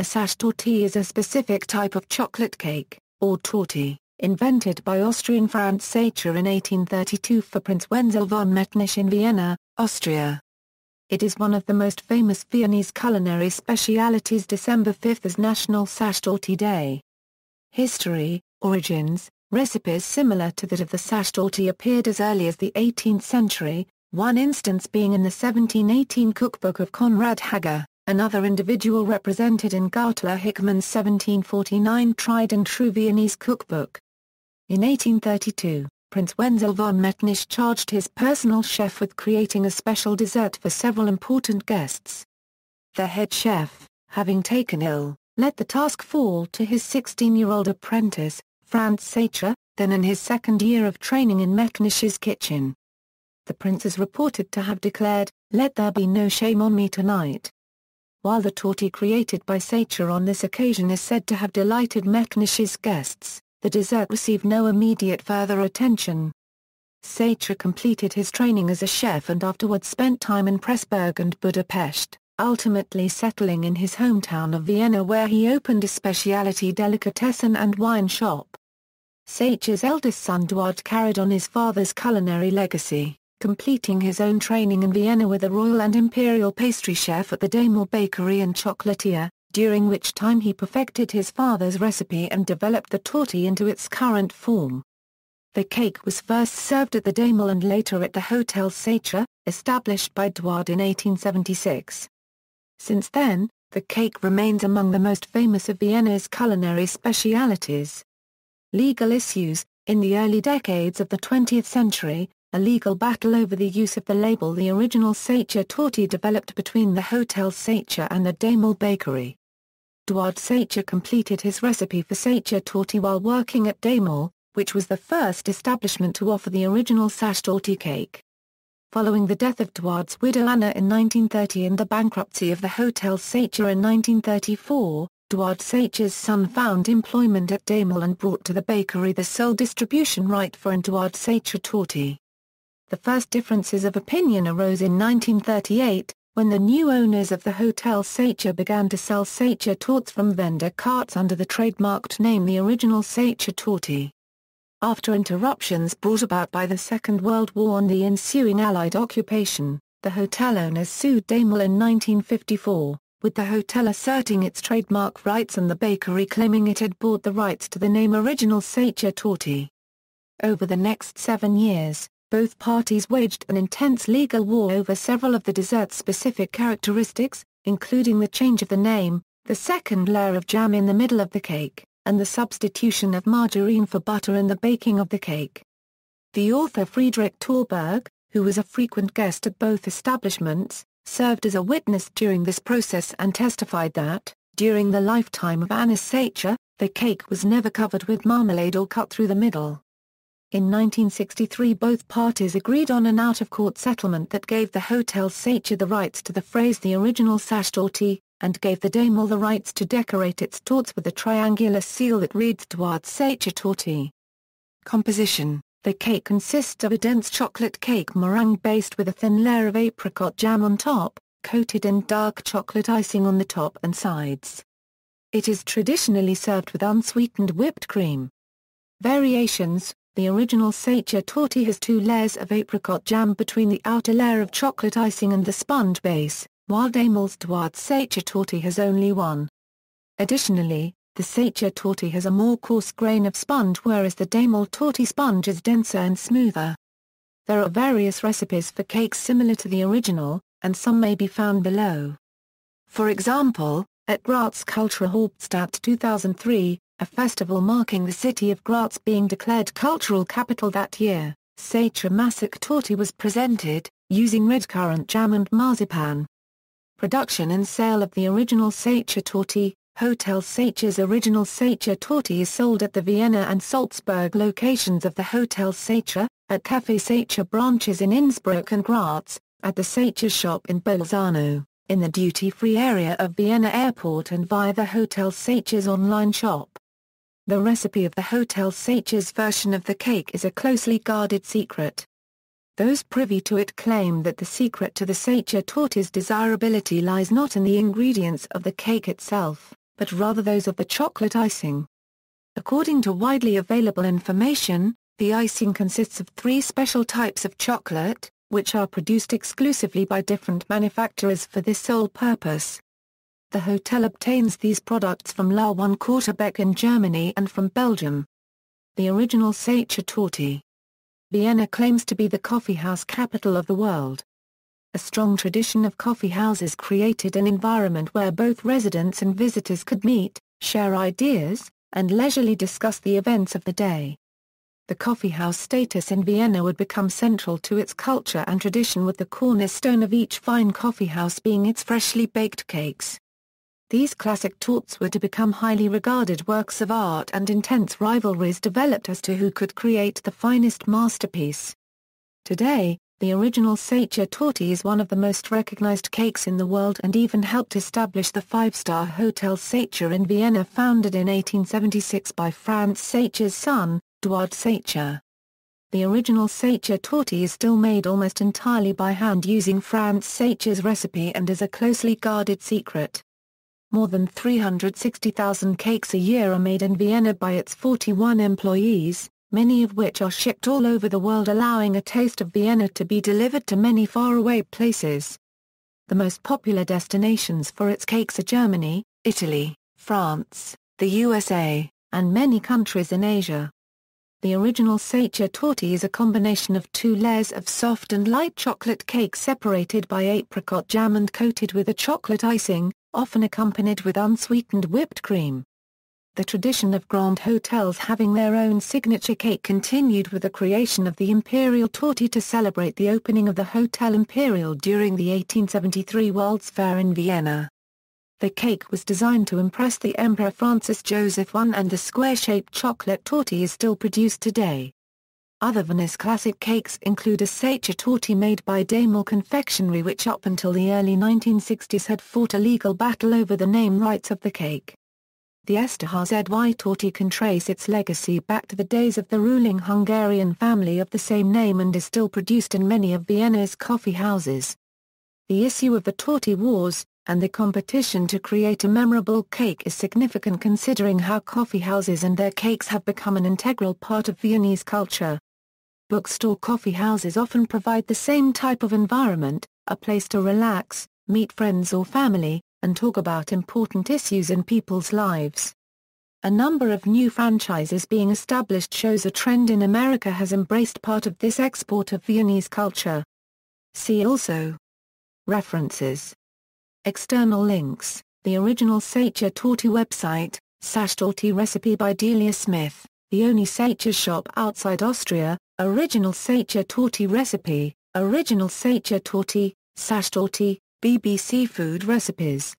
A Sachertorte is a specific type of chocolate cake, or torte, invented by Austrian Franz Sacher in 1832 for Prince Wenzel von Metternich in Vienna, Austria. It is one of the most famous Viennese culinary specialities. December 5 is National Sachertorte Day. History, origins, recipes similar to that of the Sachertorte appeared as early as the 18th century, one instance being in the 1718 cookbook of Conrad Hager, another individual represented in Gautler Hickman's 1749 tried-and-true Viennese cookbook. In 1832, Prince Wenzel von Metternich charged his personal chef with creating a special dessert for several important guests. The head chef, having taken ill, let the task fall to his 16-year-old apprentice, Franz Sacher, then in his second year of training in Metternich's kitchen. The prince is reported to have declared, "Let there be no shame on me tonight." While the torte created by Sacher on this occasion is said to have delighted Metternich's guests, the dessert received no immediate further attention. Sacher completed his training as a chef and afterwards spent time in Pressburg and Budapest, ultimately settling in his hometown of Vienna, where he opened a specialty delicatessen and wine shop. Sacher's eldest son Eduard carried on his father's culinary legacy, completing his own training in Vienna with a royal and imperial pastry chef at the Daimler Bakery and Chocolatier, during which time he perfected his father's recipe and developed the torte into its current form. The cake was first served at the Daimler and later at the Hotel Sacher, established by Eduard in 1876. Since then, the cake remains among the most famous of Vienna's culinary specialities. Legal issues. In the early decades of the 20th century, a legal battle over the use of the label "the original Sachertorte" developed between the Hotel Sacher and the Daimler Bakery. Eduard Sacher completed his recipe for Sachertorte while working at Daimler, which was the first establishment to offer the original Sachertorte cake. Following the death of Eduard's widow Anna in 1930 and the bankruptcy of the Hotel Sacher in 1934, Eduard Sacher's son found employment at Daimler and brought to the bakery the sole distribution right for Eduard Sachertorte. The first differences of opinion arose in 1938, when the new owners of the Hotel Sacher began to sell Sachertortes from vendor carts under the trademarked name "the original Sachertorte." After interruptions brought about by the Second World War and the ensuing Allied occupation, the hotel owners sued Daimler in 1954, with the hotel asserting its trademark rights and the bakery claiming it had bought the rights to the name "original Sachertorte." Over the next 7 years, both parties waged an intense legal war over several of the dessert's specific characteristics, including the change of the name, the second layer of jam in the middle of the cake, and the substitution of margarine for butter in the baking of the cake. The author Friedrich Thorberg, who was a frequent guest at both establishments, served as a witness during this process and testified that, during the lifetime of Anna Sacher, the cake was never covered with marmalade or cut through the middle. In 1963 both parties agreed on an out-of-court settlement that gave the Hotel Sacher the rights to the phrase "the original Sachertorte," and gave the Daimler the rights to decorate its tortes with a triangular seal that reads "Eduard Sachertorte." Composition. The cake consists of a dense chocolate cake meringue based with a thin layer of apricot jam on top, coated in dark chocolate icing on the top and sides. It is traditionally served with unsweetened whipped cream. Variations. The original Sachertorte has 2 layers of apricot jam between the outer layer of chocolate icing and the sponge base, while Daimler's Eduard Sachertorte has only 1. Additionally, the Sachertorte has a more coarse grain of sponge, whereas the Daimler torte sponge is denser and smoother. There are various recipes for cakes similar to the original, and some may be found below. For example, at Graz Kulturhauptstadt 2003, a festival marking the city of Graz being declared cultural capital that year, Sacher Sachertorte was presented, using red currant jam and marzipan. Production and sale of the original Sachertorte. Hotel Sacher's original Sachertorte is sold at the Vienna and Salzburg locations of the Hotel Sacher, at Café Sacher branches in Innsbruck and Graz, at the Sacher shop in Bolzano, in the duty-free area of Vienna Airport and via the Hotel Sacher's online shop. The recipe of the Hotel Sacher's version of the cake is a closely guarded secret. Those privy to it claim that the secret to the Sachertorte's desirability lies not in the ingredients of the cake itself, but rather those of the chocolate icing. According to widely available information, the icing consists of 3 special types of chocolate, which are produced exclusively by different manufacturers for this sole purpose. The hotel obtains these products from La One Quarterbeck in Germany and from Belgium. The original Sachertorte. Vienna claims to be the coffeehouse capital of the world. A strong tradition of coffeehouses created an environment where both residents and visitors could meet, share ideas, and leisurely discuss the events of the day. The coffeehouse status in Vienna would become central to its culture and tradition, with the cornerstone of each fine coffeehouse being its freshly baked cakes. These classic tortes were to become highly regarded works of art, and intense rivalries developed as to who could create the finest masterpiece. Today, the original Sachertorte is one of the most recognized cakes in the world and even helped establish the 5-star Hotel Sacher in Vienna, founded in 1876 by Franz Sacher's son, Torte Sacher. The original Sachertorte is still made almost entirely by hand using Franz Sacher's recipe and is a closely guarded secret. More than 360,000 cakes a year are made in Vienna by its 41 employees, many of which are shipped all over the world, allowing a taste of Vienna to be delivered to many faraway places. The most popular destinations for its cakes are Germany, Italy, France, the USA, and many countries in Asia. The original Sachertorte is a combination of 2 layers of soft and light chocolate cake separated by apricot jam and coated with a chocolate icing, often accompanied with unsweetened whipped cream. The tradition of grand hotels having their own signature cake continued with the creation of the Imperial Torte to celebrate the opening of the Hotel Imperial during the 1873 World's Fair in Vienna. The cake was designed to impress the Emperor Francis Joseph I, and the square-shaped chocolate torte is still produced today. Other Viennese classic cakes include a Sachertorte made by Damel Confectionery, which up until the early 1960s had fought a legal battle over the name rights of the cake. The ๊zaxṯητɔʁtə can trace its legacy back to the days of the ruling Hungarian family of the same name and is still produced in many of Vienna's coffee houses. The issue of the Torte Wars, and the competition to create a memorable cake, is significant considering how coffee houses and their cakes have become an integral part of Viennese culture. Bookstore coffee houses often provide the same type of environment, a place to relax, meet friends or family, and talk about important issues in people's lives. A number of new franchises being established shows a trend in America has embraced part of this export of Viennese culture. See also. References. External links: the original Sachertorte website, ๊zaxṭոտə recipe by Delia Smith, the only Sacher shop outside Austria, original Sachertorte recipe, original Sachertorte, ๊zaxṭոտə, BBC Food Recipes.